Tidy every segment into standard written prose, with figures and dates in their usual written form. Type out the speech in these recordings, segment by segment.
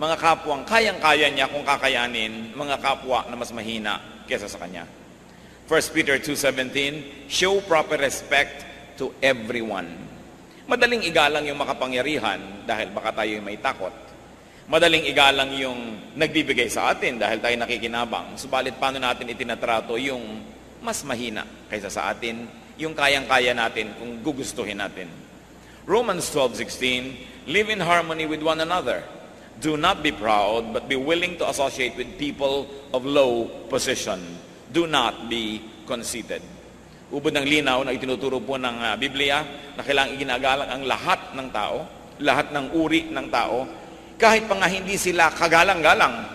mga kapwang kayang-kaya niya kung kakayanin, mga kapwa na mas mahina kesa sa kanya. 1 Peter 2:17, show proper respect to everyone. Madaling igalang yung makapangyarihan dahil baka tayo may takot. Madaling igalang yung nagbibigay sa atin dahil tayo nakikinabang. Subalit paano natin itinatrato yung mas mahina kaysa sa atin, yung kayang-kaya natin kung gugustuhin natin. Romans 12:16, live in harmony with one another. Do not be proud, but be willing to associate with people of low position. Do not be conceited. Ubod ng linaw na itinuturo po ng Biblia na kailangang iginagalang ang lahat ng tao, lahat ng uri ng tao, kahit pa nga hindi sila kagalang-galang.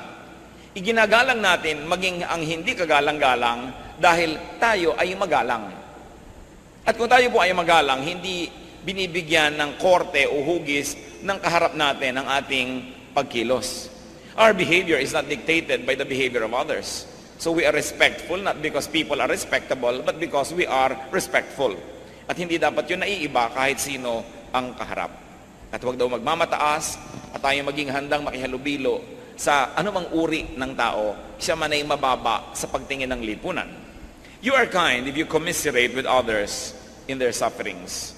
Iginagalang natin maging ang hindi kagalang-galang dahil tayo ay magalang. At kung tayo po ay magalang, hindi binibigyan ng korte o hugis ng kaharap natin ang ating pagkilos. Our behavior is not dictated by the behavior of others. So we are respectful, not because people are respectable, but because we are respectful. At hindi dapat yun naiiba kahit sino ang kaharap. At huwag daw magmamataas at tayo maging handang makihalubilo sa anumang uri ng tao, siya man ay mababa sa pagtingin ng lipunan. You are kind if you commiserate with others in their sufferings.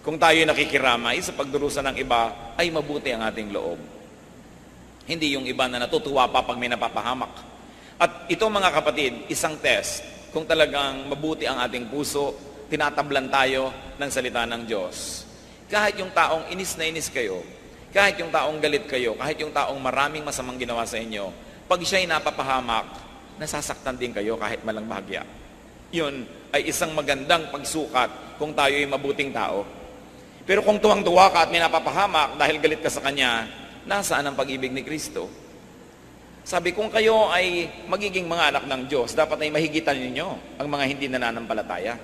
Kung tayo nakikiramay sa pagdurusa ng iba, ay mabuti ang ating loob. Hindi yung iba na natutuwa pa pag may napapahamak. At ito mga kapatid, isang test kung talagang mabuti ang ating puso, tinatablan tayo ng salita ng Diyos. Kahit yung taong inis na inis kayo, kahit yung taong galit kayo, kahit yung taong maraming masamang ginawa sa inyo, pag siya'y napapahamak, nasasaktan din kayo kahit malang bahagya. Yun ay isang magandang pagsukat kung tayo ay mabuting tao. Pero kung tuwang-tuwa ka at may napapahamak dahil galit ka sa kanya, nasaan ang pag-ibig ni Kristo? Sabi, kung kayo ay magiging mga anak ng Diyos, dapat ay mahigitan ninyo ang mga hindi nananampalataya.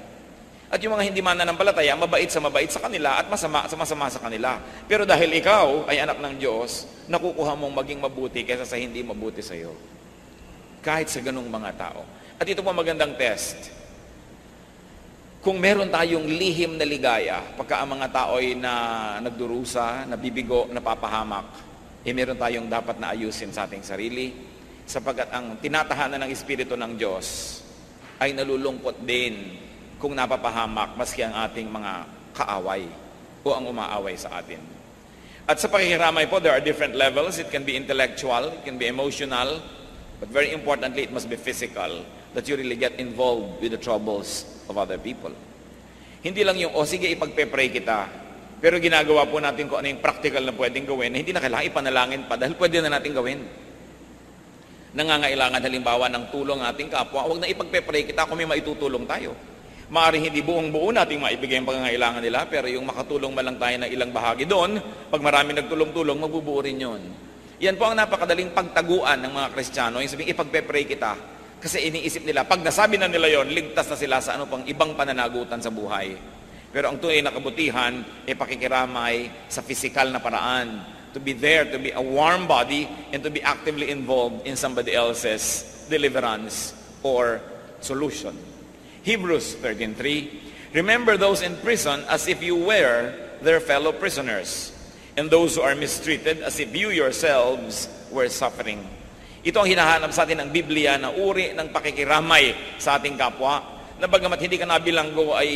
At yung mga hindi mananampalataya, mabait sa kanila at masama sa kanila. Pero dahil ikaw ay anak ng Diyos, nakukuha mong maging mabuti kaysa sa hindi mabuti sa iyo. Kahit sa ganung mga tao. At ito po magandang test. Kung meron tayong lihim na ligaya, pagka ang mga tao ay nagdurusa, nabibigo, napapahamak, meron tayong dapat na ayusin sa ating sarili, sapagkat ang tinatahanan ng Espiritu ng Diyos ay nalulungkot din kung napapahamak maski ang ating mga kaaway o ang umaaway sa atin. At sa pakikiramay po, there are different levels. It can be intellectual, it can be emotional, but very importantly, it must be physical, that you really get involved with the troubles of other people. Hindi lang yung, sige, ipagpe-pray kita, pero ginagawa po natin kung ano yung practical na pwedeng gawin, hindi na kailangan ipanalangin pa dahil pwede na natin gawin. Nangangailangan halimbawa ng tulong ating kapwa, huwag na ipagpe-pray kita kung may maitutulong tayo. Maaaring hindi buong-buo nating maibigay ang pangangailangan nila, pero yung makatulong man lang tayo ng ilang bahagi doon, pag marami nagtulong-tulong, mabubuo rin yun. Yan po ang napakadaling pagtaguan ng mga Kristiyano, yung sabihin, ipagpe-pray kita. Kasi iniisip nila, pag nasabi na nila yon, ligtas na sila sa pang ibang pananagutan sa buhay. Pero ang tunay na kabutihan ay pakikiramay sa physical na paraan. To be there, to be a warm body, and to be actively involved in somebody else's deliverance or solution. Hebrews 13:3, remember those in prison as if you were their fellow prisoners, and those who are mistreated as if you yourselves were suffering. Ito ang hinahanap sa atin ng Biblia na uri ng pakikiramay sa ating kapwa, na bagamat hindi ka nabilanggo ay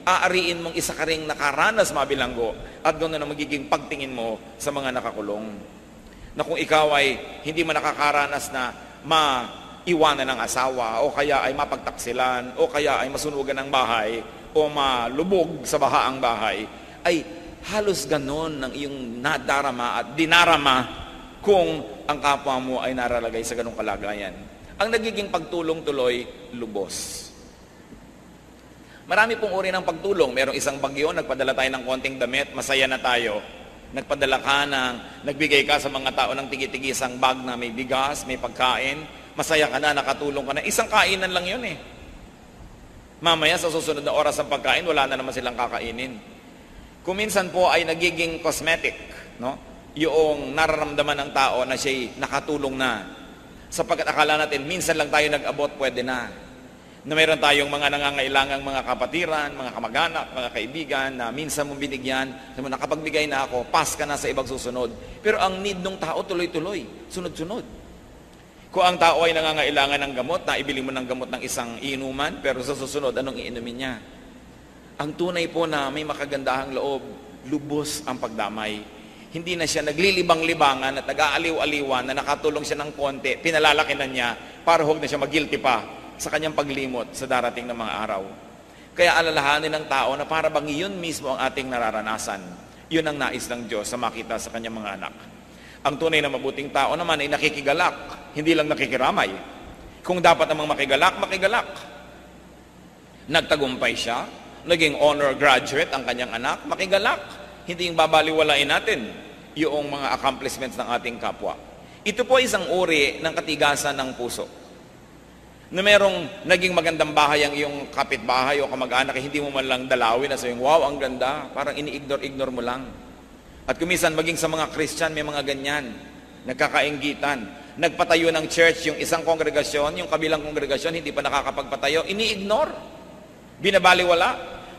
aariin mong isa ka ring nakaranas mabilanggo at ganoon na magiging pagtingin mo sa mga nakakulong. Na kung ikaw ay hindi man nakakaranas na maiwanan ng asawa o kaya ay mapagtaksilan o kaya ay masunugan ng bahay o malubog sa baha ang bahay, ay halos ganoon ng iyong nadarama at dinarama kung ang kapwa mo ay naralagay sa ganong kalagayan. Ang nagiging pagtulong tuloy, lubos. Marami pong uri ng pagtulong. Merong isang bagyo, nagpadala tayo ng konting damit, masaya na tayo. Nagpadala ka nagbigay ka sa mga tao ng tigi-tigisang bag na may bigas, may pagkain, masaya ka na, nakatulong ka na. Isang kainan lang yun eh. Mamaya sa susunod na oras ng pagkain, wala na naman silang kakainin. Kung minsan po ay nagiging cosmetic, no? Yung nararamdaman ng tao na siya'y nakatulong na. Sapagkat akala natin, minsan lang tayo nag-abot, pwede na. Na mayroon tayong mga nangangailangang mga kapatiran, mga kamag-anak, mga kaibigan na minsan mong binigyan, sabi mo, nakapagbigay na ako, pass ka na sa ibang susunod. Pero ang need ng tao tuloy-tuloy, sunod-sunod. Kung ang tao ay nangangailangan ng gamot, na ibili mo ng gamot ng isang inuman, pero sa susunod, anong iinumin niya? Ang tunay po na may makagandahang loob, lubos ang pagdamay. Hindi na siya naglilibang-libangan at nag-aaliw-aliwan na nakatulong siya ng konti, pinalalaki na niya para huwag na siya mag-guilty pa sa kanyang paglimot sa darating na mga araw. Kaya alalahanin ng tao na para bang iyon mismo ang ating nararanasan. Yun ang nais ng Diyos sa makita sa kanyang mga anak. Ang tunay na mabuting tao naman ay nakikigalak, hindi lang nakikiramay. Kung dapat namang makigalak, makigalak. Nagtagumpay siya, naging honor graduate ang kanyang anak, makigalak. Hindi yung babaliwalain natin yung mga accomplishments ng ating kapwa. Ito po isang uri ng katigasan ng puso. Na merong naging magandang bahay ang iyong kapitbahay o kamag-anak, hindi mo man lang dalawin na sabihin, wow, ang ganda, parang ini-ignore mo lang. At kumisan maging sa mga Christian, may mga ganyan, nagkakainggitan. Nagpatayo ng church yung isang kongregasyon, yung kabilang kongregasyon, hindi pa nakakapagpatayo, ini-ignore. Binabaliwala.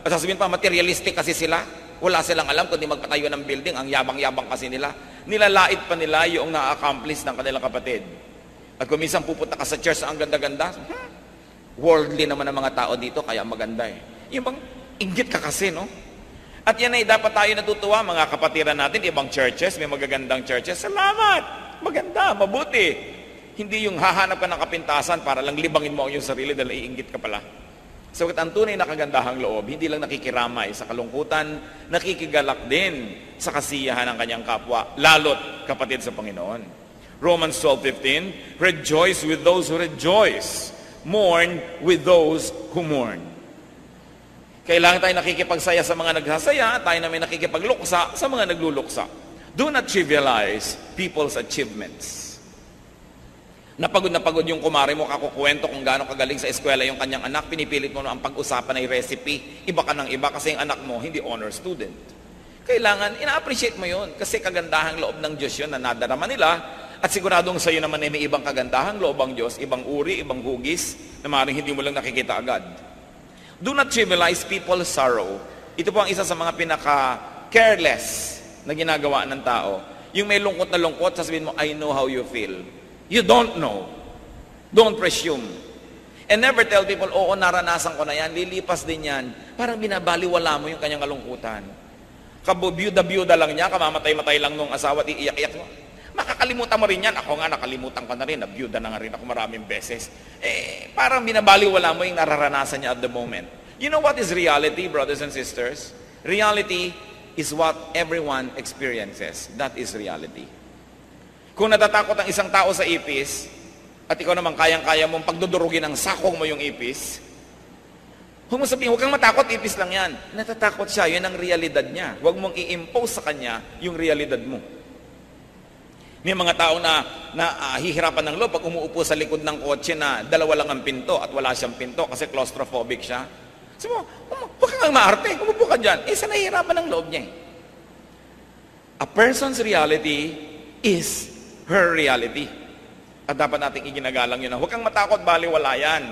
At sasabihin pa, materialistic kasi sila. Wala silang alam kundi magpatayo ng building, ang yabang-yabang kasi nila. Nilalait pa nila yung na-accomplish ng kanilang kapatid. At kung minsan pupunta ka sa church ang ganda-ganda, worldly naman ang mga tao dito, kaya maganda eh. Yung bang, inggit ka kasi, no? At yan ay dapat tayo natutuwa, mga kapatiran natin, ibang churches, may magagandang churches. Salamat! Maganda, mabuti. Hindi yung hahanap ka ng kapintasan para lang libangin mo ang iyong sarili dahil iinggit ka pala. So, ang tunay na kagandahang loob, hindi lang nakikiramay sa kalungkutan, nakikigalak din sa kasiyahan ng kanyang kapwa, lalot kapatid sa Panginoon. Romans 12:15, rejoice with those who rejoice, mourn with those who mourn. Kailangan tayo nakikipagsaya sa mga nagsasaya, tayo namin nakikipagluksa sa mga nagluluksa. Do not trivialize people's achievements. Napagod na pagod yung kumare mo, kakukwento kung gaano kagaling sa eskwela yung kanyang anak, pinipilit mo na ang pag-usapan ay recipe, iba ka ng iba kasi yung anak mo hindi honor student. Kailangan, ina-appreciate mo yun kasi kagandahang loob ng Diyos yun na nadarama nila. At siguradong sa iyo naman ay may ibang kagandahang loob ang Diyos, ibang uri, ibang hugis, na maaaring hindi mo lang nakikita agad. Do not trivialize people's sorrow. Ito po ang isa sa mga pinaka-careless na ginagawa ng tao. Yung may lungkot na lungkot, sasabihin mo, I know how you feel. You don't know. Don't presume. And never tell people, oo, naranasan ko na yan, lilipas din yan. Parang binabaliwala mo yung kanyang kalungkutan. Kabiyuda-biyuda lang niya, kamamatay-matay lang nung asawa at iiyak-iyak mo. Makakalimutan mo rin yan. Ako nga, nakalimutan ko na rin. Nabiyuda na nga rin ako maraming beses. Parang binabaliwala mo yung nararanasan niya at the moment. You know what is reality, brothers and sisters? Reality is what everyone experiences. That is reality. Kung natatakot ang isang tao sa ipis, at ikaw naman kayang-kaya mong pagdudurugin ang sakong mo yung ipis, huwag mo sabihin, huwag kang matakot, ipis lang yan. Natatakot siya, yun ang realidad niya. Huwag mong i-impose sa kanya yung realidad mo. May mga tao na hihirapan ng loob pag umuupo sa likod ng kotse na dalawa lang ang pinto at wala siyang pinto kasi claustrophobic siya. Sabi mo, huwag kang maarte, umupo ka dyan. Isa nahihirapan ng loob niya. A person's reality is her reality. At dapat nating iginagalang yun na huwag kang matakot, baliwala yan.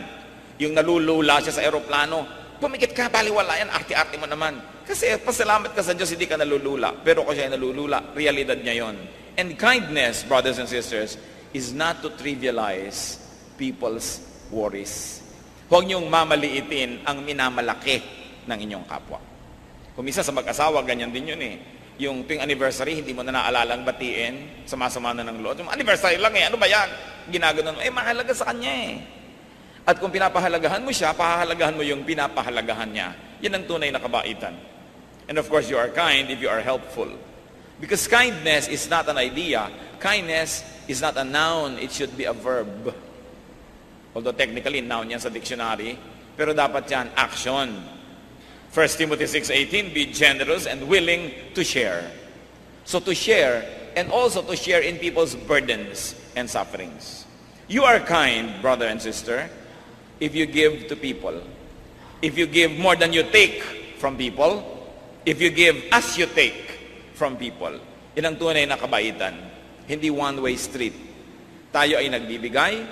Yung nalulula siya sa aeroplano, pumikit ka, baliwala yan, arte-arte mo naman. Kasi pasalamat ka sa Diyos, hindi ka nalulula. Pero kung siya ay nalulula, realidad niya yon. And kindness, brothers and sisters, is not to trivialize people's worries. Huwag niyong mamaliitin ang minamalaki ng inyong kapwa. Kung minsan sa mag-asawa, ganyan din yun eh. Yung tuwing anniversary, hindi mo na naalalang batiin, sama-sama na ng loob. Yung anniversary lang eh, ano ba yan? Ginaganon mo, mahalaga sa kanya eh. At kung pinapahalagahan mo siya, pahahalagahan mo yung pinapahalagahan niya. Yan ang tunay na kabaitan. And of course, you are kind if you are helpful. Because kindness is not an idea. Kindness is not a noun. It should be a verb. Although technically, noun yan sa dictionary. Pero dapat yan, action. 1 Timothy 6:18, be generous and willing to share. So to share, and also to share in people's burdens and sufferings. You are kind, brother and sister, if you give to people. If you give more than you take from people, if you give as you take from people. Yan ang tunay na kabaitan. Hindi one-way street. Tayo ay nagbibigay,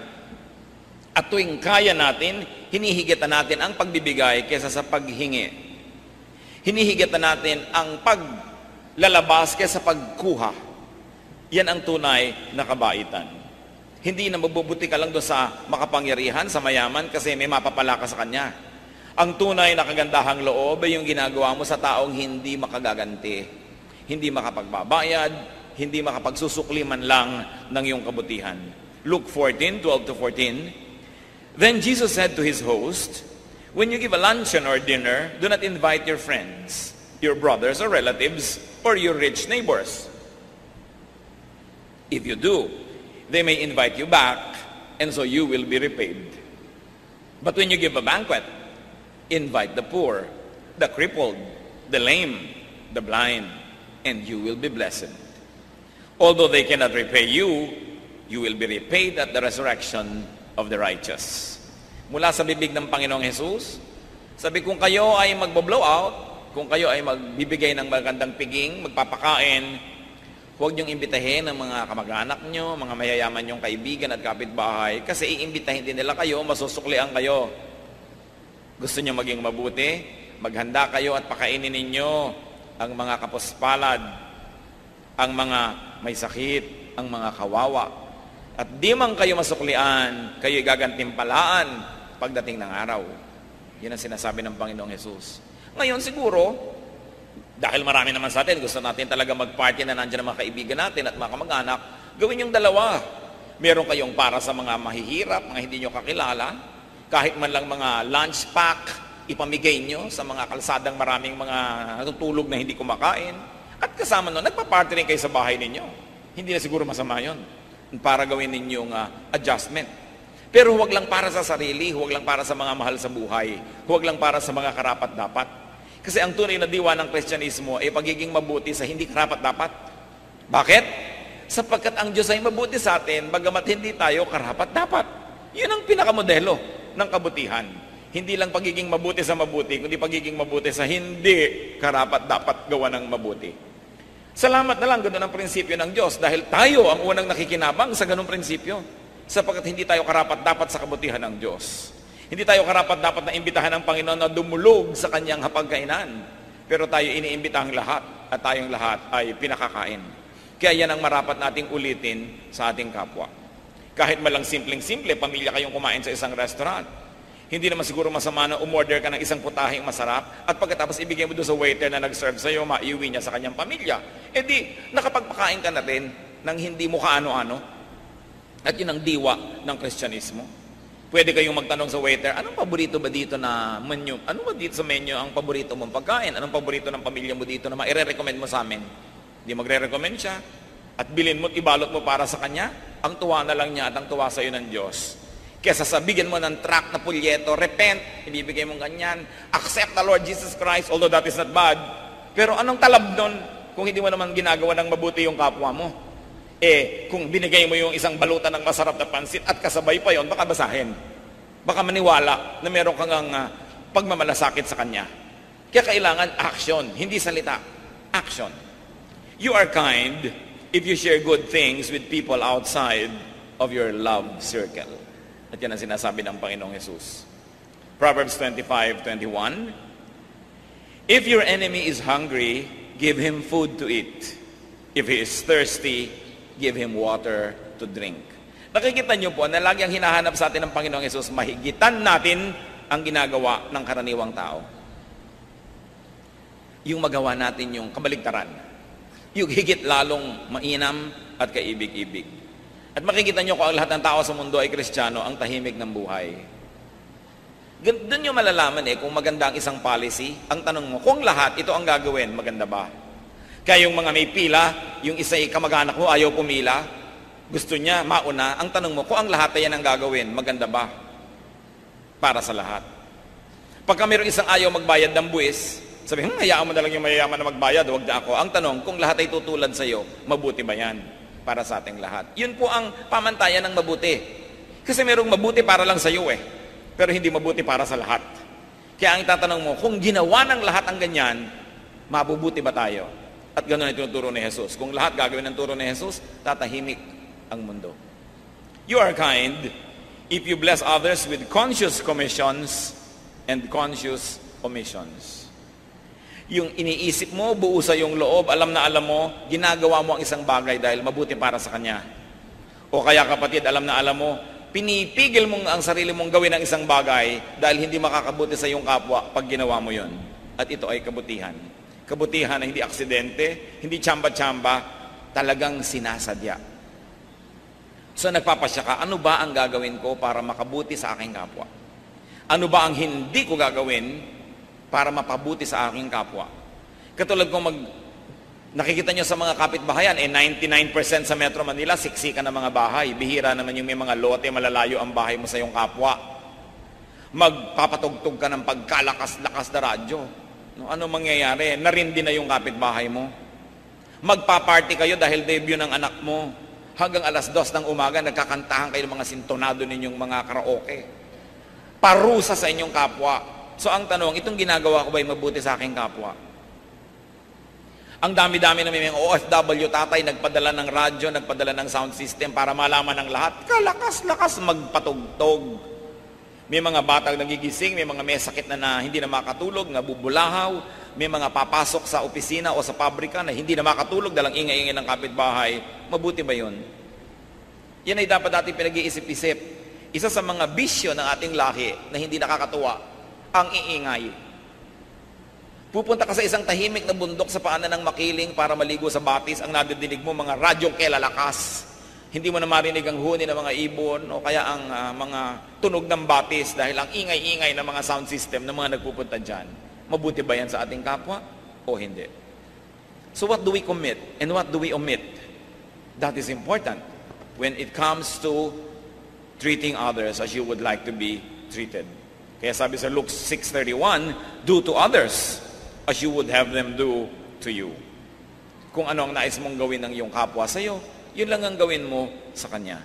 At tuwing kaya natin, hinihigitan natin ang pagbibigay kaysa sa paghingi. Hinihigitan natin ang paglalabas kaysa pagkuha. Yan ang tunay na kabaitan. Hindi na mabubuti ka lang doon sa makapangyarihan, sa mayaman, kasi may mapapala ka sa kanya. Ang tunay na kagandahang loob ay yung ginagawa mo sa taong hindi makagaganti, hindi makapagbabayad, hindi makapagsusukli man lang ng iyong kabutihan. Luke 14:12-14. Then Jesus said to his host, when you give a luncheon or dinner, do not invite your friends, your brothers or relatives, or your rich neighbors. If you do, they may invite you back, and so you will be repaid. But when you give a banquet, invite the poor, the crippled, the lame, the blind, and you will be blessed. Although they cannot repay you, you will be repaid at the resurrection of the righteous. Mula sa bibig ng Panginoong Jesus, sabi, kung kayo ay magbo-blow out, kung kayo ay magbibigay ng magandang piging, magpapakain, huwag niyong imbitahin ang mga kamag-anak niyo, mga mayayaman niyong kaibigan at kapitbahay, kasi iimbitahin din nila kayo, masusuklian kayo. Gusto niyo maging mabuti, maghanda kayo at pakainin ninyo ang mga kapuspalad, ang mga may sakit, ang mga kawawa. At di man kayo masuklian, kayo gagantimpalaan pagdating ng araw. Yan ang sinasabi ng Panginoong Jesus. Ngayon siguro, dahil marami naman sa atin, gusto natin talaga mag-party na nandiyan ang mga kaibigan natin at mga kamag-anak, gawin yung dalawa. Meron kayong para sa mga mahihirap, mga hindi nyo kakilala, kahit man lang mga lunch pack, ipamigay nyo sa mga kalsadang maraming mga natutulog na hindi kumakain. At kasama nun, nagpa-party rin kayo sa bahay ninyo. Hindi na siguro masama yun para gawin ninyong adjustment. Pero huwag lang para sa sarili, huwag lang para sa mga mahal sa buhay, huwag lang para sa mga karapat-dapat. Kasi ang tunay na diwa ng Kristyanismo ay pagiging mabuti sa hindi karapat-dapat. Bakit? Sapagkat ang Diyos ay mabuti sa atin, bagamat hindi tayo karapat-dapat. Yun ang pinakamodelo ng kabutihan. Hindi lang pagiging mabuti sa mabuti, kundi pagiging mabuti sa hindi karapat-dapat gawa ng mabuti. Salamat na lang, ganoon ang prinsipyo ng Diyos dahil tayo ang unang nakikinabang sa ganung prinsipyo sapagkat hindi tayo karapat-dapat sa kabutihan ng Diyos. Hindi tayo karapat-dapat na imbitahan ng Panginoon na dumulog sa kanyang hapagkainan. Pero tayo iniimbitahan lahat at tayong lahat ay pinakakain. Kaya yan ang marapat nating ulitin sa ating kapwa. Kahit malang simpleng-simple, pamilya kayong kumain sa isang restaurant. Hindi naman siguro masama na umorder ka ng isang putaheng masarap at pagkatapos ibigay mo doon sa waiter na nag-serve sa'yo, maiuwi niya sa kanyang pamilya. E di, nakapagpakain ka na rin ng hindi mo kaano-ano. At yun ang diwa ng Kristyanismo. Pwede kayong magtanong sa waiter, anong paborito ba dito na menu? Ano ba dito sa menu ang paborito mong pagkain? Anong paborito ng pamilya mo dito na maire-recommend mo sa amin? Hindi magre-recommend siya. At bilin mo at ibalot mo para sa kanya, ang tuwa na lang niya at ang tuwa sa iyo ng Diyos. Kesa sabigyan mo ng tract na pulyeto, repent, ibibigay mong ganyan, accept the Lord Jesus Christ, although that is not bad. Pero anong talab nun kung hindi mo naman ginagawa ng mabuti yung kapwa mo? Kung binigay mo yung isang balutan ng masarap na pansit at kasabay pa yon, baka basahin. Baka maniwala na meron kang pagmamalasakit sa kanya. Kaya kailangan action, hindi salita. Action. You are kind if you share good things with people outside of your love circle. At yan ang sinasabi ng Panginoong Jesus. Proverbs 25:21. If your enemy is hungry, give him food to eat. If he is thirsty, give him water to drink. Nakikita niyo po na lagi ang hinahanap sa atin ng Panginoong Jesus, mahigitan natin ang ginagawa ng karaniwang tao. Yung magawa natin yung kabaligtaran. Yung higit lalong mainam at kaibig-ibig. At makikita nyo kung ang lahat ng tao sa mundo ay Kristiyano, ang tahimik ng buhay. Doon nyo malalaman kung maganda ang isang policy. Ang tanong mo, kung lahat ito ang gagawin, maganda ba? Kaya yung mga may pila, yung isa ay kamag-anak mo, ayaw pumila, gusto niya mauna, ang tanong mo, kung ang lahat ay yan ang gagawin, maganda ba? Para sa lahat. Pagka mayroong isang ayaw magbayad ng buwis, sabi, hayaan mo na lang yung mayayaman na magbayad, huwag na ako. Ang tanong, kung lahat ay tutulad sa iyo, mabuti ba yan? Para sa ating lahat. Yun po ang pamantayan ng mabuti. Kasi mayroong mabuti para lang sa iyo pero hindi mabuti para sa lahat. Kaya ang tatanong mo, kung ginawa ng lahat ang ganyan, mabubuti ba tayo? At ganoon ay tinuturo ni Jesus. Kung lahat gagawin ng turo ni Jesus, tatahimik ang mundo. You are kind if you bless others with conscious commissions and conscious omissions. Yung iniisip mo, buo sa yung loob, alam na alam mo, ginagawa mo ang isang bagay dahil mabuti para sa kanya. O kaya kapatid, alam na alam mo, pinipigil mong ang sarili mong gawin ang isang bagay dahil hindi makakabuti sa iyong kapwa pag ginawa mo yon. At ito ay kabutihan. Kabutihan na hindi aksidente, hindi tsamba-tsamba, talagang sinasadya. So nagpapasya ka, ano ba ang gagawin ko para makabuti sa aking kapwa? Ano ba ang hindi ko gagawin para mapabuti sa aking kapwa? Katulad kung nakikita nyo sa mga kapitbahayan, 99% sa Metro Manila, siksikan ng mga bahay. Bihira naman yung may mga lote, malalayo ang bahay mo sa iyong kapwa. Magpapatugtog ka ng pagkalakas-lakas na radyo. No, ano mangyayari? Narindi na yung kapitbahay mo. Magpa-party kayo dahil debut ng anak mo. Hanggang alas 2 ng umaga, nagkakantahan kayo ng mga sintonado ninyong mga karaoke. Parusa sa inyong kapwa. So ang tanong, itong ginagawa ko ba'y mabuti sa aking kapwa? Ang dami-dami na may mga OFW tatay, nagpadala ng radyo, nagpadala ng sound system para malaman ng lahat. Kalakas-lakas magpatugtog. May mga batang nagigising, may mga may sakit na hindi na makatulog, nabubulahaw, may mga papasok sa opisina o sa pabrika na hindi na makatulog dahil ang ingay-ingay ng kapitbahay. Mabuti ba yun? Yan ay dapat natin pinag-iisip-isip. Isa sa mga bisyo ng ating lahi na hindi nakakatuwa, ang iingay. Pupunta ka sa isang tahimik na bundok sa paanan ng makiling para maligo sa batis, ang nadidinig mo mga radyong kelalakas. Hindi mo na marinig ang huni ng mga ibon o kaya ang mga tunog ng batis dahil ang ingay-ingay ng mga sound system ng mga nagpupunta dyan. Mabuti ba yan sa ating kapwa o hindi? So what do we commit and what do we omit? That is important when it comes to treating others as you would like to be treated. Kaya sabi sa Luke 6:31, do to others as you would have them do to you. Kung ano ang nais mong gawin ng iyong kapwa sa iyo, yun lang ang gawin mo sa kanya.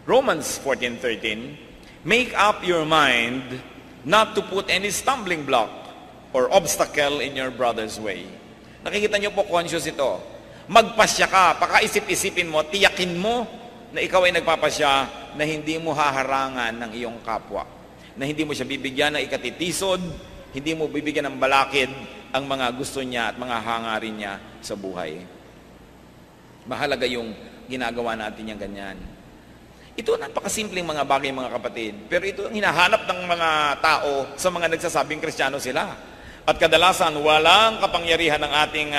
Romans 14:13, make up your mind not to put any stumbling block or obstacle in your brother's way. Nakikita niyo po, conscious ito. Magpasya ka, pakaisip-isipin mo, tiyakin mo na ikaw ay nagpapasya na hindi mo haharangan ng iyong kapwa. Na hindi mo siya bibigyan ng ikatitisod, hindi mo bibigyan ng balakid ang mga gusto niya at mga hangarin niya sa buhay. Mahalaga yung ginagawa natin yung ganyan. Ito napakasimpleng mga bagay, mga kapatid. Pero ito ang hinahanap ng mga tao sa mga nagsasabing Kristiyano sila. At kadalasan, walang kapangyarihan ng ating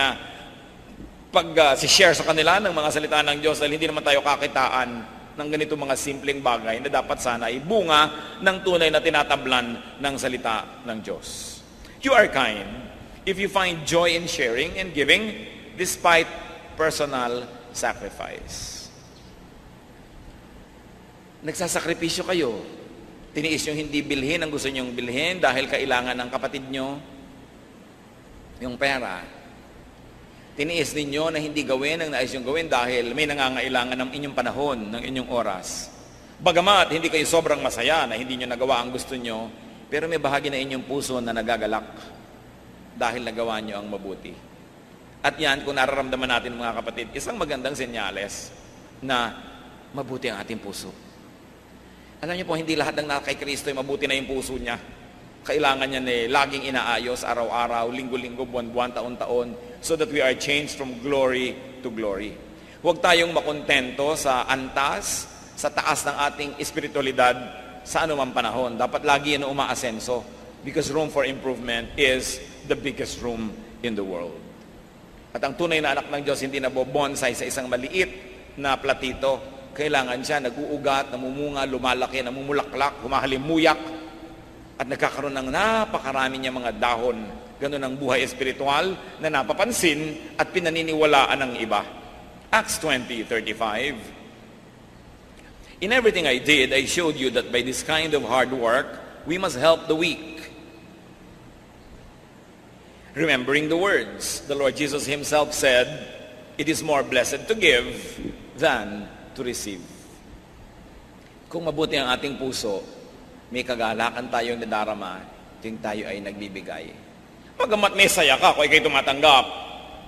pag-share sa kanila ng mga salita ng Diyos dahil hindi naman tayo kakitaan ng ganito mga simpleng bagay na dapat sana ay bunga ng tunay na tinatablan ng salita ng Diyos. You are kind if you find joy in sharing and giving despite personal sacrifice. Nagsasakripisyo kayo. Tiniis nyo hindi bilhin ang gusto nyong bilhin dahil kailangan ng kapatid nyo yung pera. Tiniis ninyo na hindi gawin ang nais nyong gawin dahil may nangangailangan ng inyong panahon, ng inyong oras. Bagamat hindi kayo sobrang masaya na hindi nyo nagawa ang gusto nyo, pero may bahagi na inyong puso na nagagalak dahil nagawa nyo ang mabuti. At yan, kung nararamdaman natin mga kapatid, isang magandang senyales na mabuti ang ating puso. Alam niyo po, hindi lahat ng nakay Kristo ay mabuti na yung puso niya. Kailangan niya laging inaayos, araw-araw, linggo-linggo, buwan-buwan, taon-taon, so that we are changed from glory to glory. Huwag tayong makontento sa antas, sa taas ng ating espiritualidad sa anumang panahon. Dapat lagi yan umaasenso because room for improvement is the biggest room in the world. At ang tunay na anak ng Diyos hindi nabobonsai sa isang maliit na platito. Kailangan siya nag-uugat, namumunga, lumalaki, namumulaklak, humahalimuyak, at nagkakaroon ng napakarami niya mga dahon. Ganun ang buhay espiritual na napapansin at pinaniniwalaan ng iba. Acts 20:35. In everything I did, I showed you that by this kind of hard work, we must help the weak. Remembering the words, the Lord Jesus Himself said, it is more blessed to give than to receive. Kung mabuti ang ating puso, may kagalakan tayong nadarama, tuwing tayo ay nagbibigay. Pagamat may saya ka kung ikay tumatanggap,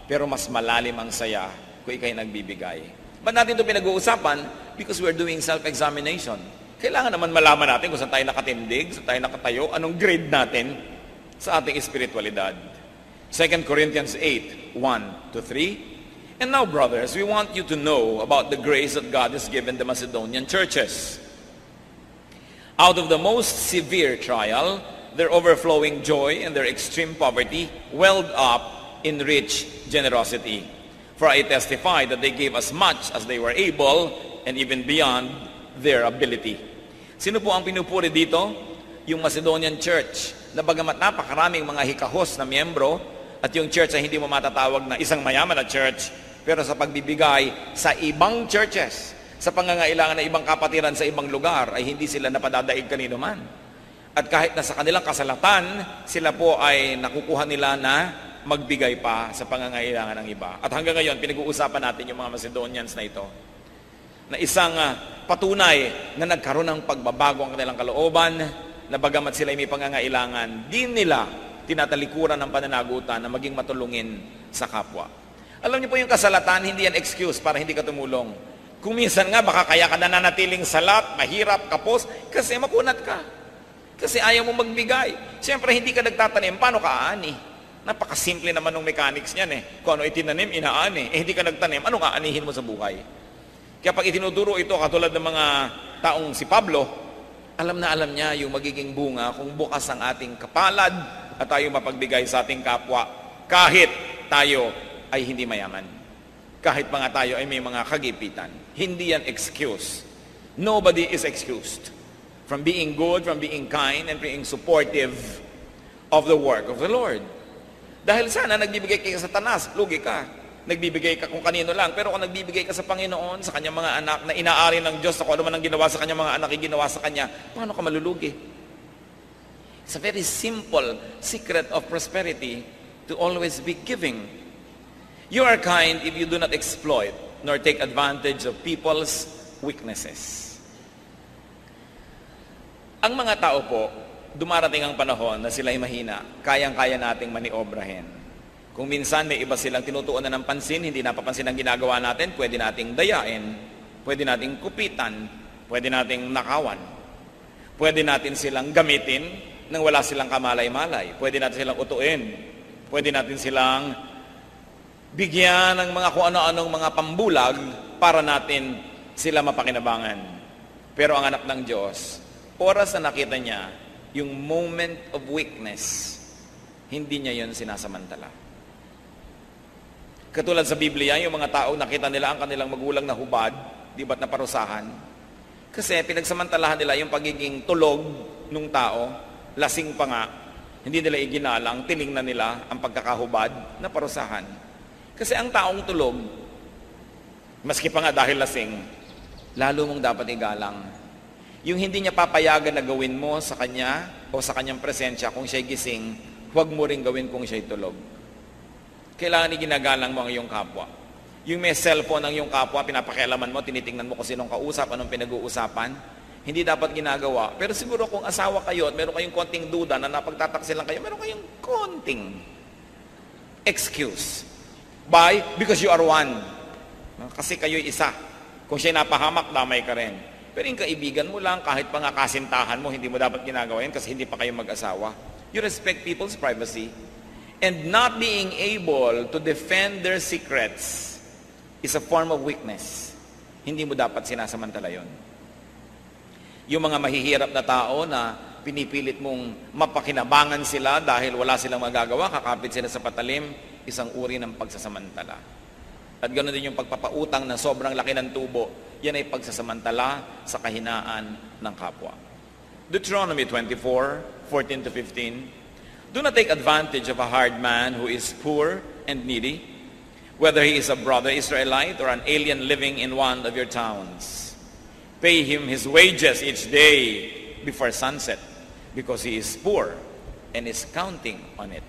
pero mas malalim ang saya kung ikay nagbibigay. Ba't natin ito pinag-uusapan? Because we're doing self-examination. Kailangan naman malaman natin kung saan tayo nakatindig, saan tayo nakatayo, anong grade natin sa ating espiritualidad. 2 Corinthians 8, 1-3. And now, brothers, we want you to know about the grace that God has given the Macedonian churches. Out of the most severe trial, their overflowing joy and their extreme poverty welled up in rich generosity. For I testify that they gave as much as they were able and even beyond their ability. Sino po ang pinupuri dito? Yung Macedonian Church, na bagamat napakaraming mga hikahos na miyembro, at yung church ay hindi mo matatawag na isang mayaman na church, pero sa pagbibigay sa ibang churches, sa pangangailangan ng ibang kapatiran sa ibang lugar, ay hindi sila napadadaig kanino man. At kahit na sa kanilang kasalatan, sila po ay nakukuha nila na magbigay pa sa pangangailangan ng iba. At hanggang ngayon, pinag-uusapan natin yung mga Macedonians na ito, na isang patunay na nagkaroon ng pagbabago ang kanilang kalooban, na bagamat sila may pangangailangan, di nila tinatalikuran ng pananagutan na maging matulungin sa kapwa. Alam niyo po, yung kasalatan, hindi yan excuse para hindi ka tumulong. Kung minsan nga, baka kaya ka nananatiling salat, mahirap, kapos, kasi makunat ka. Kasi ayaw mo magbigay. Siyempre, hindi ka nagtatanim, paano ka aani? Napakasimple naman ng mechanics niyan eh. Kung ano itinanim, inaani. Hindi ka nagtanim, anong aanihin mo sa buhay? Kaya pag itinuturo ito, katulad ng mga taong si Pablo, alam na alam niya yung magiging bunga kung bukas ang ating kapalad at tayo mapagbigay sa ating kapwa kahit tayo ay hindi mayaman. Kahit mga tayo ay may mga kagipitan. Hindi yan excuse. Nobody is excused from being good, from being kind, and being supportive of the work of the Lord. Dahil sana nagbibigay ka sa Satanas, lugi ka. Nagbibigay ka kung kanino lang. Pero kung nagbibigay ka sa Panginoon, sa kanyang mga anak, na inaari ng Diyos, kung ano man ang ginawa sa kanyang mga anak, ginawa sa kanya, paano ka malulugi? It's a very simple secret of prosperity to always be giving. You are kind if you do not exploit nor take advantage of people's weaknesses. Ang mga tao po, dumarating ang panahon na sila'y mahina, kayang-kaya nating maniobrahin. Kung minsan may iba silang tinutuunan ng pansin, hindi napapansin ang ginagawa natin, pwede nating dayain, pwede nating kupitan, pwede nating nakawan. Pwede natin silang gamitin nang wala silang kamalay-malay. Pwede natin silang utuin. Pwede natin silang bigyan ng mga kung ano-anong mga pambulag para natin sila mapakinabangan. Pero ang anak ng Diyos, oras na nakita niya yung moment of weakness, hindi niya yon sinasamantala. Katulad sa Biblia, yung mga tao nakita nila ang kanilang magulang na hubad, di ba't naparusahan? Kasi pinagsamantalahan nila yung pagiging tulog ng tao, lasing pa nga, hindi nila iginalang, tiningnan nila ang pagkakahubad na parusahan. Kasi ang taong tulog, maski pa nga dahil lasing, lalo mong dapat igalang. Yung hindi niya papayagan na gawin mo sa kanya o sa kanyang presensya kung siya'y gising, huwag mo rin gawin kung siya'y tulog. Kailangan ginagalang mo ang iyong kapwa. Yung may cellphone ng iyong kapwa, pinapakialaman mo, tinitingnan mo kung sinong kausap, anong pinag-uusapan, hindi dapat ginagawa. Pero siguro kung asawa kayo at meron kayong konting duda na napagtataksilan kayo, meron kayong konting excuse. Why? Because you are one. Kasi kayo'y isa. Kung siya'y napahamak, damay ka rin. Pero yung kaibigan mo lang, kahit pa nga kasintahan mo, hindi mo dapat ginagawa yan kasi hindi pa kayo mag-asawa. You respect people's privacy. And not being able to defend their secrets is a form of weakness. Hindi mo dapat sinasamantala yon. Yung mga mahihirap na tao na pinipilit mong mapakinabangan sila dahil wala silang magagawa, kakapit sila sa patalim, isang uri ng pagsasamantala. At ganoon din yung pagpapautang ng sobrang laki ng tubo, yan ay pagsasamantala sa kahinaan ng kapwa. Deuteronomy 24:14-15. Do not take advantage of a hard man who is poor and needy, whether he is a brother Israelite or an alien living in one of your towns. Pay him his wages each day before sunset, because he is poor and is counting on it.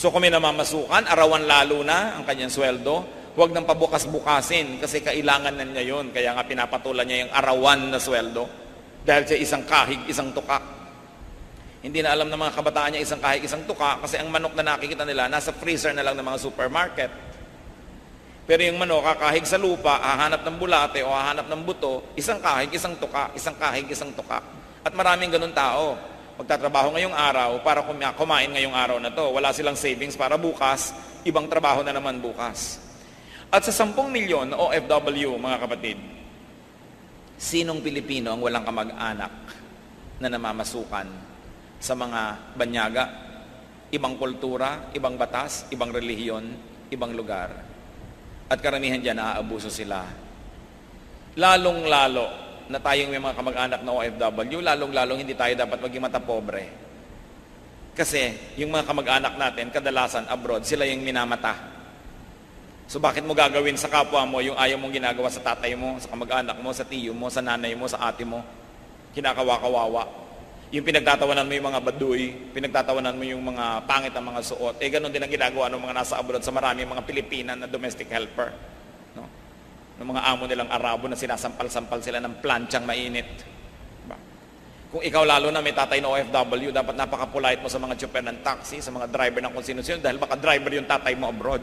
So kung may namamasukan, arawan lalo na ang kanyang sweldo, huwag nang pabukas-bukasin kasi kailangan na niya yun. Kaya nga pinapatulan niya yung arawan na sweldo dahil sa isang kahig, isang tuka. Hindi na alam ng mga kabataan niya isang kahig, isang tuka kasi ang manok na nakikita nila nasa freezer na lang ng mga supermarket. Pero yung manok kakahig sa lupa, hahanap ng bulate o hahanap ng buto, isang kahig, isang tuka, isang kahig, isang tuka. At maraming ganun tao. Magtatrabaho ngayong araw para kumain ngayong araw na to. Wala silang savings para bukas, ibang trabaho na naman bukas. At sa 10 milyon na OFW, mga kapatid, sinong Pilipino ang walang kamag-anak na namamasukan sa mga banyaga, ibang kultura, ibang batas, ibang relihiyon, ibang lugar? At karamihan dyan, naaabuso sila. Lalong-lalo na tayong may mga kamag-anak na OFW, lalong-lalong hindi tayo dapat maging mata pobre. Kasi yung mga kamag-anak natin, kadalasan abroad, sila yung minamata. So bakit mo gagawin sa kapwa mo yung ayaw mong ginagawa sa tatay mo, sa kamag-anak mo, sa tiyo mo, sa nanay mo, sa ate mo? Kinakawa-kawawa. Yung pinagtatawanan mo yung mga baduy, pinagtatawanan mo yung mga pangit ang mga suot, ganun din ang ginagawa ng mga nasa abroad sa maraming mga Pilipinan na domestic helper. No? Ng mga amo nilang Arabo na sinasampal-sampal sila ng plantsyang mainit. Diba? Kung ikaw lalo na may tatay na OFW, dapat napaka-polite mo sa mga chopper ng taxi, sa mga driver ng kung sino-sino, dahil baka driver yung tatay mo abroad.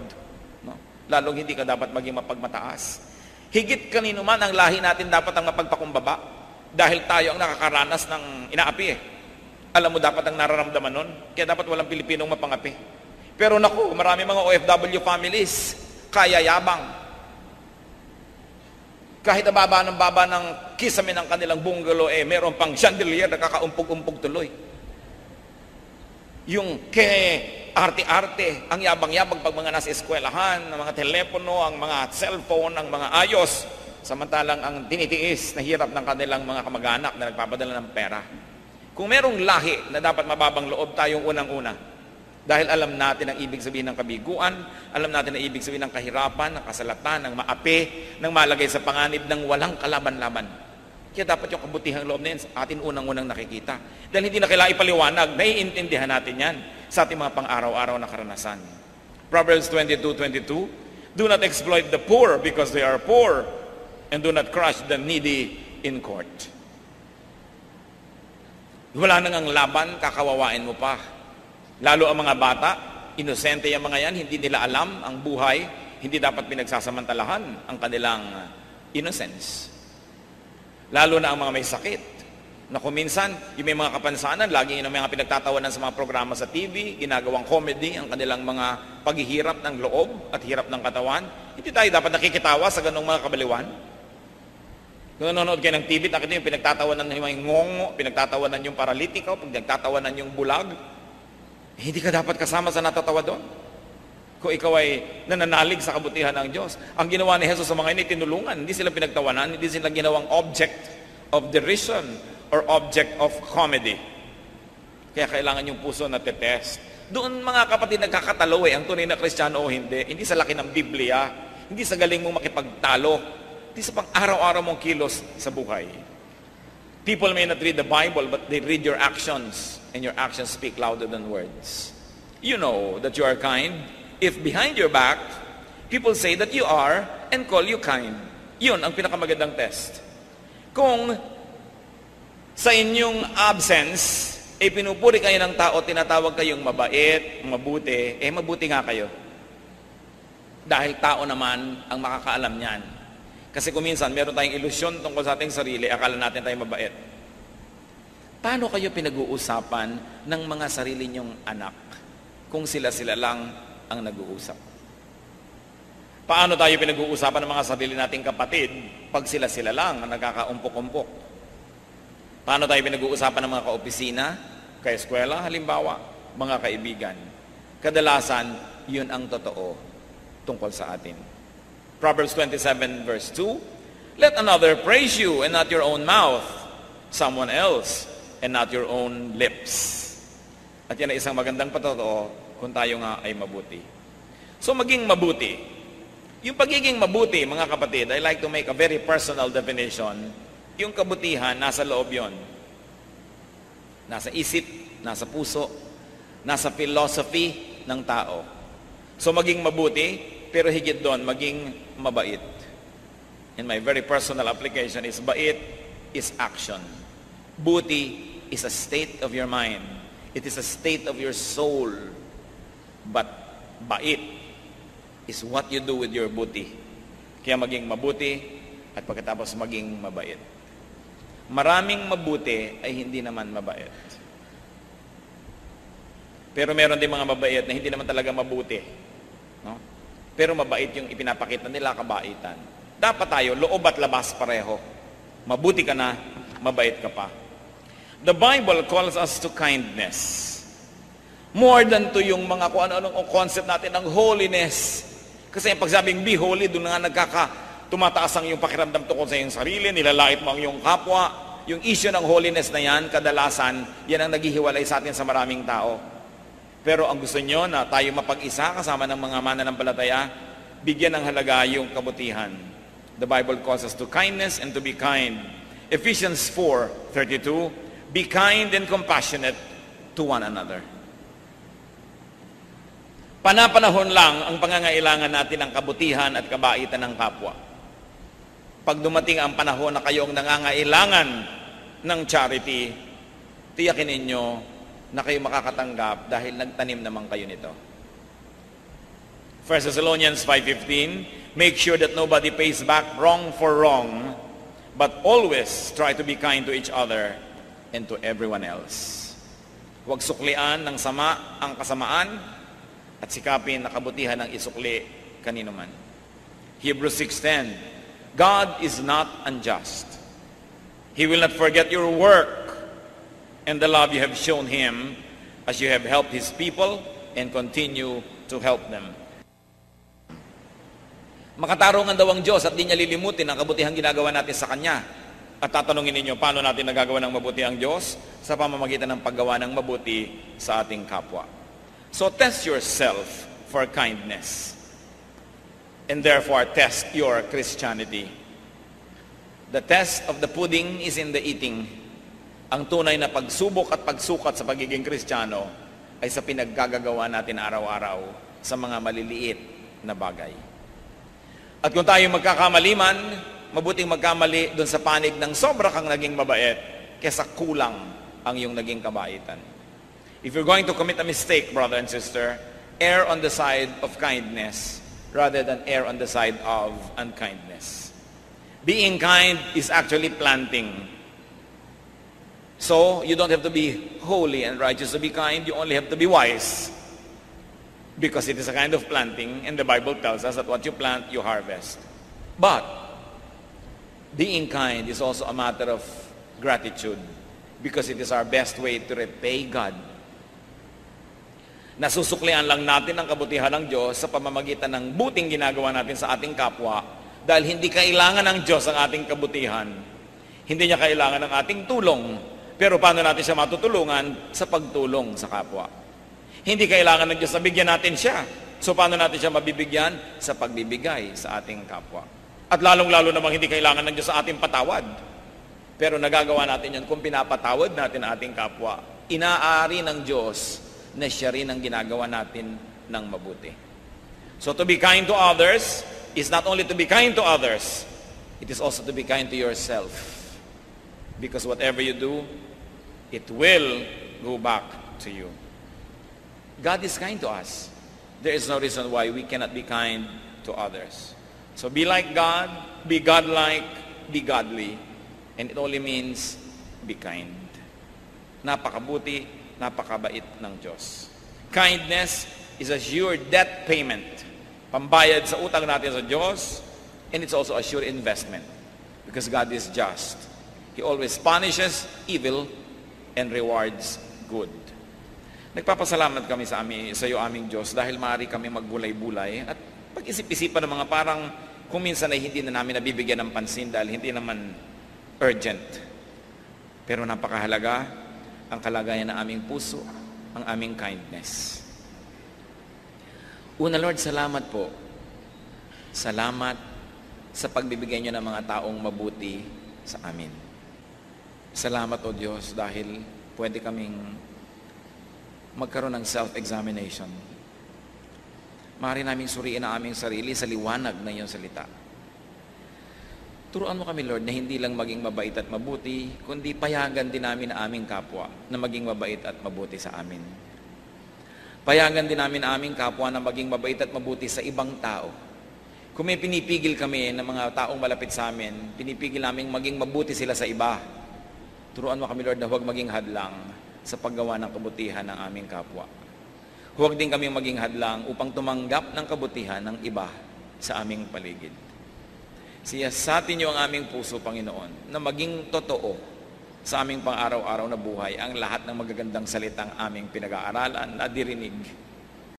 No? Lalong hindi ka dapat maging mapagmataas. Higit kanino man ang lahi natin dapat ang mapagpakumbaba. Dahil tayo ang nakakaranas ng inaapi Alam mo dapat ang nararamdaman nun. Kaya dapat walang Pilipinong mapangapi. Pero naku, marami mga OFW families, kaya yabang. Kahit baba ng kisame ng kanilang bungalow, meron pang chandelier na kakaumpog-umpog tuloy. Yung arte-arte, ang yabang-yabang pag mga nasa eskwelahan, ang mga telepono, ang mga cellphone, ang mga ayos, samantalang ang tinitiis na hirap ng kanilang mga kamag-anak na nagpapadala ng pera. Kung merong lahi na dapat mababang loob tayong unang-una, dahil alam natin ang ibig sabihin ng kabiguan, alam natin ang ibig sabihin ng kahirapan, ng kasalatan, ng maapi, ng malagay sa panganib ng walang kalaban-laban. Kaya dapat yung kabutihang loob na yan atin unang-unang nakikita. Dahil hindi na kailangan ipaliwanag, naiintindihan natin yan sa ating mga pang-araw-araw na karanasan. Proverbs 22:22, do not exploit the poor because they are poor, and do not crush the needy in court. Wala nang ang laban, kakawawain mo pa. Lalo ang mga bata, inosente yung mga yan, hindi nila alam ang buhay, hindi dapat pinagsasamantalahan ang kanilang innocence. Lalo na ang mga may sakit, na kuminsan, yung may mga kapansanan, lagi yung mga pinagtatawanan sa mga programa sa TV, ginagawang comedy, ang kanilang mga paghihirap ng loob at hirap ng katawan. Hindi tayo dapat nakikitawa sa ganong mga kabaliwan. Kung nanonood kayo ng TV, nakita yung pinagtatawanan ng mga ngongo, pinagtatawanan yung paralitiko, pinagtatawanan yung bulag. Hindi ka dapat kasama sa natatawa doon. Kung ikaw ay nananalig sa kabutihan ng Diyos. Ang ginawa ni Jesus sa mga ini, tinulungan. Hindi sila pinagtawanan, hindi sila ginawang object of derision or object of comedy. Kaya kailangan yung puso na tetest. Doon mga kapatid nagkakatalo ang tunay na Kristiyano o hindi. Hindi sa laki ng Biblia, hindi sa galing mong makipagtalo, hindi sa pang-araw-araw mong kilos sa buhay. People may not read the Bible, but they read your actions, and your actions speak louder than words. You know that you are kind if behind your back, people say that you are and call you kind. Yun ang pinakamagandang test. Kung sa inyong absence, pinupuri kayo ng tao, tinatawag kayong mabait, mabuti, mabuti nga kayo. Dahil tao naman ang makakaalam niyan. Kasi kung minsan, meron tayong ilusyon tungkol sa ating sarili, akala natin tayong mabait. Paano kayo pinag-uusapan ng mga sarili nyong anak kung sila-sila lang ang nag-uusap? Paano tayo pinag-uusapan ng mga sarili nating kapatid pag sila-sila lang ang nagkakaumpok-umpok? Paano tayo pinag-uusapan ng mga kaopisina, kaeskwela, halimbawa, mga kaibigan? Kadalasan, yun ang totoo tungkol sa atin. Proverbs 27 verse 2, let another praise you and not your own mouth, someone else and not your own lips. At yan ay isang magandang patotoo kung tayo nga ay mabuti. So maging mabuti. Yung pagiging mabuti, mga kapatid, I like to make a very personal definition. Yung kabutihan, nasa loob yon. Nasa isip, nasa puso, nasa philosophy, ng tao. So maging mabuti, pero higit doon, maging mabait. In my very personal application is bait is action. Buti is a state of your mind. It is a state of your soul. But bait is what you do with your buti. Kaya maging mabuti at pagkatapos maging mabait. Maraming mabuti ay hindi naman mabait. Pero meron din mga mabait na hindi naman talaga mabuti. No? Pero mabait yung ipinapakita nila, kabaitan. Dapat tayo, loob at labas pareho. Mabuti ka na, mabait ka pa. The Bible calls us to kindness. More than to yung mga kung ano-anong concept natin ng holiness. Kasi yung pagsabing be holy, doon nga tumataas ang yung pakiramdam tungkol sa iyong sarili, nilalait mo ang iyong kapwa. Yung issue ng holiness na yan, kadalasan, yan ang naghihiwalay sa atin sa maraming tao. Pero ang gusto nyo na tayo mapag-isa kasama ng mga mananampalataya, bigyan ng halaga yung kabutihan. The Bible calls us to kindness and to be kind. Ephesians 4:32, be kind and compassionate to one another. Panapanahon lang ang pangangailangan natin ng kabutihan at kabaitan ng kapwa. Pag dumating ang panahon na kayong nangangailangan ng charity, tiyakin ninyo na kayo makakatanggap dahil nagtanim naman kayo nito. 1 Thessalonians 5:15, make sure that nobody pays back wrong for wrong, but always try to be kind to each other and to everyone else. Huwag suklian ng sama ang kasamaan at sikapin na kabutihan ng isukli kanino man. Hebrews 6:10, God is not unjust. He will not forget your work and the love you have shown Him as you have helped His people and continue to help them. Makatarungan daw ang Diyos at di niya lilimutin ang kabutihang ginagawa natin sa Kanya. At tatanungin ninyo, paano natin nagagawa ng mabuti ang Diyos? Sa pamamagitan ng paggawa ng mabuti sa ating kapwa. So test yourself for kindness. And therefore, test your Christianity. The test of the pudding is in the eating. Ang tunay na pagsubok at pagsukat sa pagiging Kristiyano ay sa pinaggagawa natin araw-araw sa mga maliliit na bagay. At kung tayo magkakamali man, mabuting magkamali doon sa panig ng sobra kang naging mabait kesa kulang ang iyong naging kabaitan. If you're going to commit a mistake, brother and sister, err on the side of kindness rather than err on the side of unkindness. Being kind is actually planting. So, you don't have to be holy and righteous to be kind. You only have to be wise. Because it is a kind of planting, and the Bible tells us that what you plant, you harvest. But, being kind is also a matter of gratitude. Because it is our best way to repay God. Nasusuklian lang natin ang kabutihan ng Diyos sa pamamagitan ng buting ginagawa natin sa ating kapwa dahil hindi kailangan ng Diyos ang ating kabutihan. Hindi niya kailangan ng ating tulong. Pero paano natin siya matutulungan? Sa pagtulong sa kapwa. Hindi kailangan ng Diyos na bigyan natin siya. So paano natin siya mabibigyan? Sa pagbibigay sa ating kapwa. At lalong-lalo namang hindi kailangan ng Diyos sa ating patawad. Pero nagagawa natin yan kung pinapatawad natin ang ating kapwa. Inaari ng Diyos na siya rin ang ginagawa natin ng mabuti. So to be kind to others is not only to be kind to others, it is also to be kind to yourself. Because whatever you do, it will go back to you. God is kind to us. There is no reason why we cannot be kind to others. So be like God, be godlike, be godly. And it only means be kind. Napakabuti, napakabait ng Diyos. Kindness is a sure debt payment. Pambayad sa utang natin sa Diyos, and it's also a sure investment. Because God is just. He always punishes evil and rewards good. Nagpapasalamat kami sa iyo aming Diyos dahil maaari kami magbulay-bulay at pag-isip-isipan ng mga parang kung minsan ay hindi na namin nabibigyan ng pansin dahil hindi naman urgent. Pero napakahalaga ang kalagayan ng aming puso, ang aming kindness. Una, Lord, salamat po. Salamat sa pagbibigay niyo ng mga taong mabuti sa amin. Salamat, O Diyos, dahil pwede kaming magkaroon ng self-examination. Maaari naming suriin ang aming sarili sa liwanag ng iyong salita. Turuan mo kami, Lord, na hindi lang maging mabait at mabuti, kundi payagan din namin ang aming kapwa na maging mabait at mabuti sa amin. Payagan din namin ang aming kapwa na maging mabait at mabuti sa ibang tao. Kung may pinipigil kami ng mga taong malapit sa amin, pinipigil namin maging mabuti sila sa iba. Turuan mo kami, Lord, na huwag maging hadlang sa paggawa ng kabutihan ng aming kapwa. Huwag din kami maging hadlang upang tumanggap ng kabutihan ng iba sa aming paligid. Siyasatin niyo ang aming puso, Panginoon, na maging totoo sa aming pang-araw-araw na buhay ang lahat ng magagandang salitang aming pinag-aaralan na dirinig